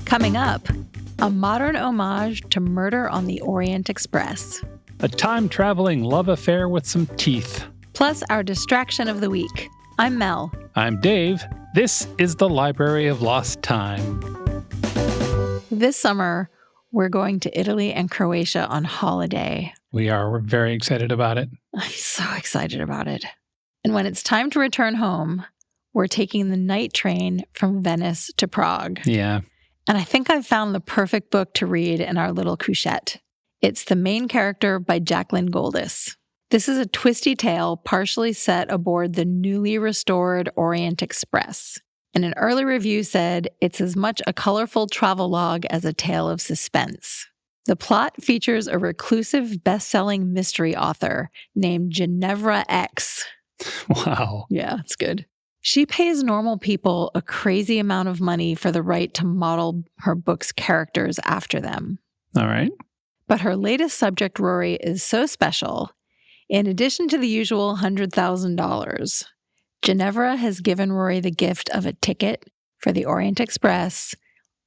Coming up, a modern homage to Murder on the Orient Express. A time-traveling love affair with some teeth. Plus our distraction of the week. I'm Mel. I'm Dave. This is the Library of Lost Time. This summer, we're going to Italy and Croatia on holiday. We are. We're very excited about it. I'm so excited about it. And when it's time to return home, we're taking the night train from Venice to Prague. Yeah. And I think I've found the perfect book to read in our little couchette. It's The Main Character by Jacqueline Goldis. This is a twisty tale partially set aboard the newly restored Orient Express. And an early review said it's as much a colorful travelogue as a tale of suspense. The plot features a reclusive best-selling mystery author named Ginevra X. Wow. Yeah, it's good. She pays normal people a crazy amount of money for the right to model her book's characters after them. All right. But her latest subject, Rory, is so special. In addition to the usual $100,000, Ginevra has given Rory the gift of a ticket for the Orient Express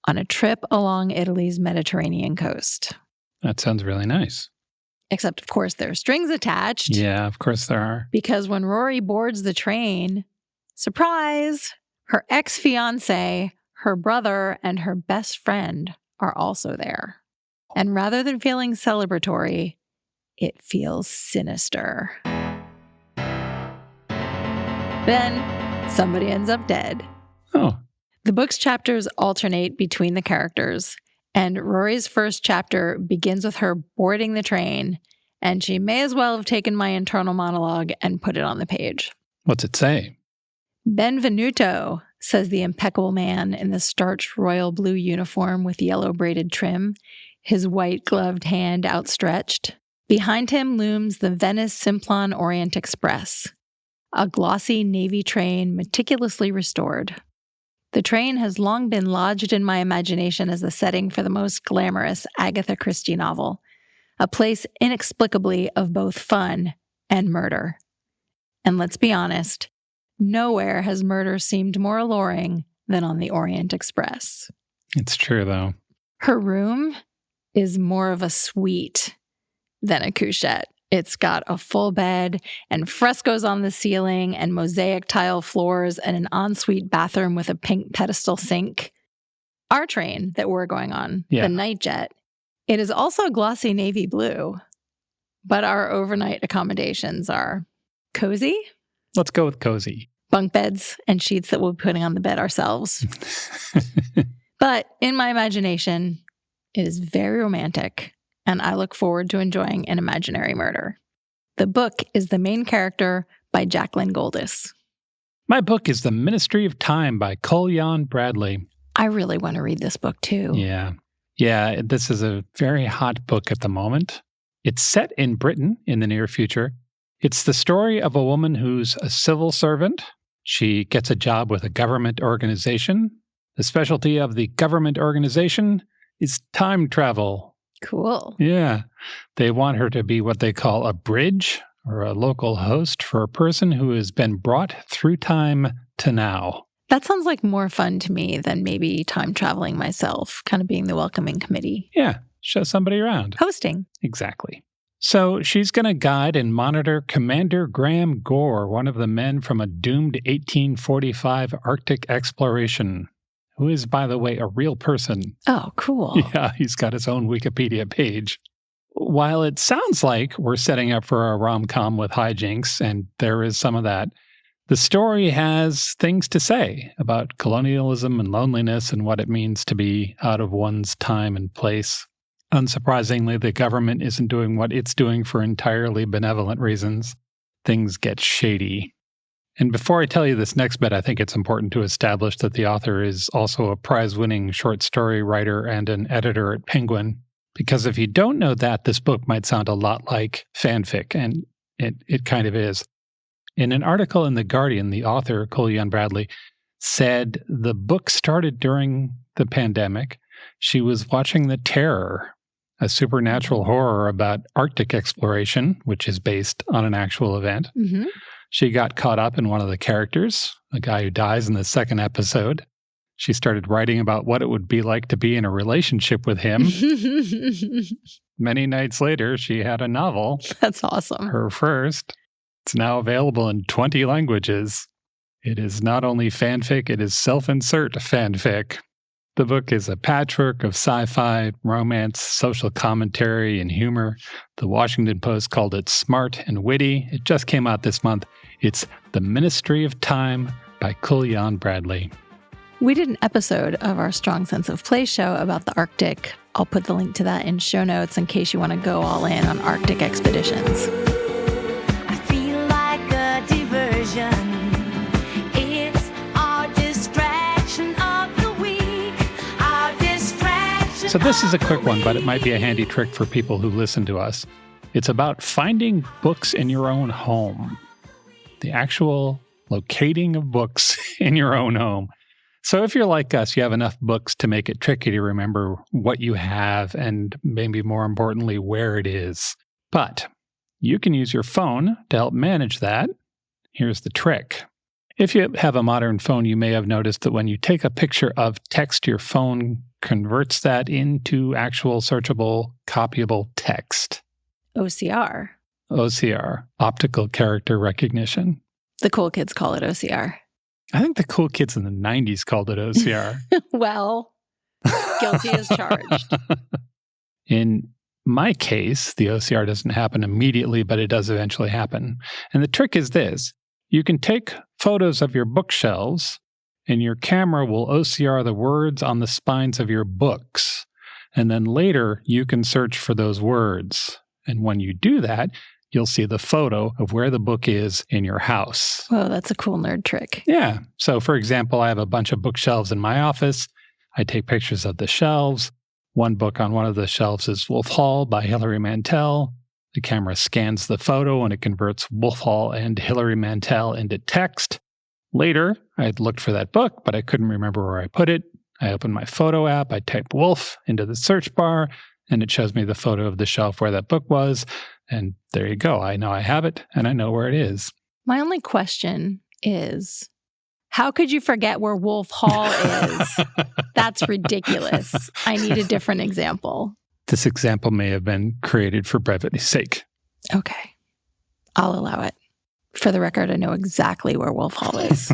on a trip along Italy's Mediterranean coast. That sounds really nice. Except, of course, there are strings attached. Yeah, of course there are. Because when Rory boards the train, surprise, her ex-fiancé, her brother, and her best friend are also there. And rather than feeling celebratory, it feels sinister. Then, somebody ends up dead. Oh. The book's chapters alternate between the characters, and Rory's first chapter begins with her boarding the train, and she may as well have taken my internal monologue and put it on the page. What's it say? Benvenuto, says the impeccable man in the starched royal blue uniform with yellow braided trim, his white gloved hand outstretched. Behind him looms the Venice Simplon Orient Express, a glossy navy train meticulously restored. The train has long been lodged in my imagination as the setting for the most glamorous Agatha Christie novel, a place inexplicably of both fun and murder. And let's be honest, nowhere has murder seemed more alluring than on the Orient Express. It's true, though. Her room is more of a suite than a couchette. It's got a full bed and frescoes on the ceiling and mosaic tile floors and an ensuite bathroom with a pink pedestal sink. Our train that we're going on, the night jet, it is also glossy navy blue, but our overnight accommodations are cozy. Let's go with cozy. Bunk beds and sheets that we'll be putting on the bed ourselves. But in my imagination, it is very romantic, and I look forward to enjoying an imaginary murder. The book is The Main Character by Jacqueline Goldis. My book is The Ministry of Time by Colleen Bradley. I really want to read this book too. Yeah, this is a very hot book at the moment. It's set in Britain in the near future. It's the story of a woman who's a civil servant. She gets a job with a government organization. The specialty of the government organization is time travel. Cool. Yeah. They want her to be what they call a bridge or a local host for a person who has been brought through time to now. That sounds like more fun to me than maybe time traveling myself, kind of being the welcoming committee. Yeah. Show somebody around. Hosting. Exactly. So she's going to guide and monitor Commander Graham Gore, one of the men from a doomed 1845 Arctic exploration, who is, by the way, a real person. Oh, cool. Yeah, he's got his own Wikipedia page. While it sounds like we're setting up for a rom-com with hijinks, and there is some of that, the story has things to say about colonialism and loneliness and what it means to be out of one's time and place. Unsurprisingly, the government isn't doing what it's doing for entirely benevolent reasons. Things get shady. And before I tell you this next bit, I think it's important to establish that the author is also a prize-winning short story writer and an editor at Penguin. Because if you don't know that, this book might sound a lot like fanfic, and it kind of is. In an article in The Guardian, the author, Colleen Bradley, said the book started during the pandemic. She was watching The Terror, a supernatural horror about Arctic exploration, which is based on an actual event. Mm-hmm. She got caught up in one of the characters, a guy who dies in the second episode. She started writing about what it would be like to be in a relationship with him. Many nights later, she had a novel. That's awesome. Her first. It's now available in 20 languages. It is not only fanfic, it is self-insert fanfic. The book is a patchwork of sci-fi, romance, social commentary, and humor. The Washington Post called it smart and witty. It just came out this month. It's The Ministry of Time by Kulyan Bradley. We did an episode of our Strong Sense of Place show about the Arctic. I'll put the link to that in show notes in case you want to go all in on Arctic expeditions. I feel like a diversion. It's our distraction of the week. Our distraction. So this is a quick one, but it might be a handy trick for people who listen to us. It's about finding books in your own home. The actual locating of books in your own home. So if you're like us, you have enough books to make it tricky to remember what you have and maybe more importantly, where it is. But you can use your phone to help manage that. Here's the trick. If you have a modern phone, you may have noticed that when you take a picture of text, your phone converts that into actual searchable, copyable text. OCR. OCR, optical character recognition. The cool kids call it OCR. I think the cool kids in the 90s called it OCR. Well, guilty as charged. In my case, the OCR doesn't happen immediately, but it does eventually happen. And the trick is this. You can take photos of your bookshelves, and your camera will OCR the words on the spines of your books. And then later, you can search for those words. And when you do that, you'll see the photo of where the book is in your house. Whoa, that's a cool nerd trick. Yeah. So, for example, I have a bunch of bookshelves in my office. I take pictures of the shelves. One book on one of the shelves is Wolf Hall by Hilary Mantel. The camera scans the photo and it converts Wolf Hall and Hilary Mantel into text. Later, I had looked for that book, but I couldn't remember where I put it. I opened my photo app. I typed Wolf into the search bar, and it shows me the photo of the shelf where that book was. And there you go. I know I have it, and I know where it is. My only question is, how could you forget where Wolf Hall is? That's ridiculous. I need a different example. This example may have been created for brevity's sake. Okay. I'll allow it. For the record, I know exactly where Wolf Hall is.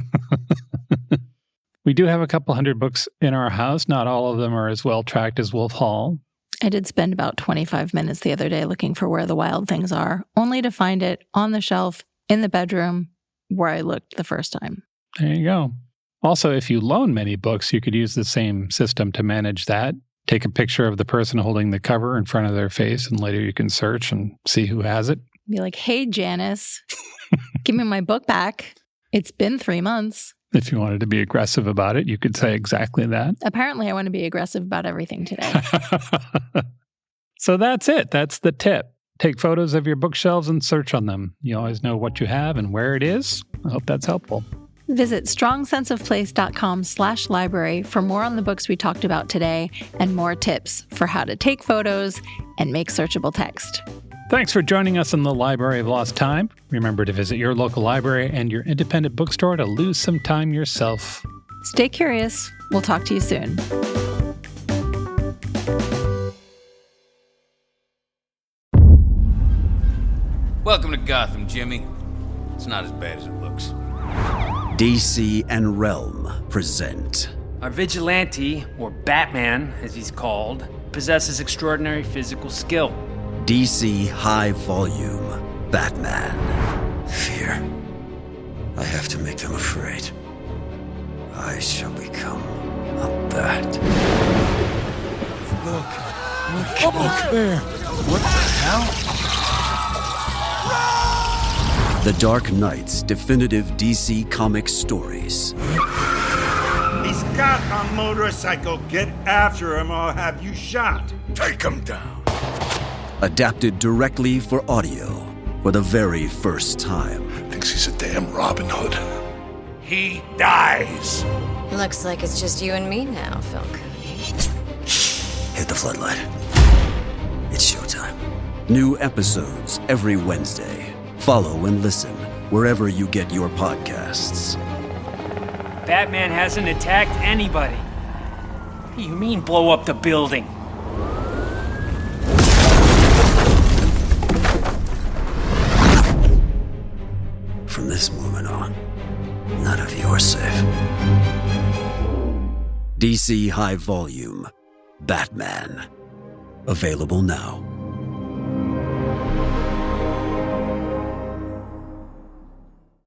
We do have a couple hundred books in our house. Not all of them are as well tracked as Wolf Hall. I did spend about 25 minutes the other day looking for where the wild things are, only to find it on the shelf in the bedroom where I looked the first time. There you go. Also, if you loan many books, you could use the same system to manage that. Take a picture of the person holding the cover in front of their face, and later you can search and see who has it. Be like, hey, Janice, give me my book back. It's been 3 months. If you wanted to be aggressive about it, you could say exactly that. Apparently, I want to be aggressive about everything today. So that's it. That's the tip. Take photos of your bookshelves and search on them. You always know what you have and where it is. I hope that's helpful. Visit strongsenseofplace.com/library for more on the books we talked about today and more tips for how to take photos and make searchable text. Thanks for joining us in the Library of Lost Time. Remember to visit your local library and your independent bookstore to lose some time yourself. Stay curious. We'll talk to you soon. Welcome to Gotham, Jimmy. It's not as bad as it looks. DC and Realm present Our vigilante, or Batman as he's called, possesses extraordinary physical skill. DC High Volume Batman. Fear. I have to make them afraid. I shall become a bat. Look there. What the hell? The Dark Knight's definitive DC Comics stories. He's got a motorcycle. Get after him or I'll have you shot. Take him down. Adapted directly for audio for the very first time. Thinks he's a damn Robin Hood. He dies. Looks like it's just you and me now, Phil Cooney. Hit the floodlight. It's showtime. New episodes every Wednesday. Follow and listen wherever you get your podcasts. Batman hasn't attacked anybody. What do you mean, blow up the building? From this moment on, none of you are safe. DC High Volume Batman. Available now.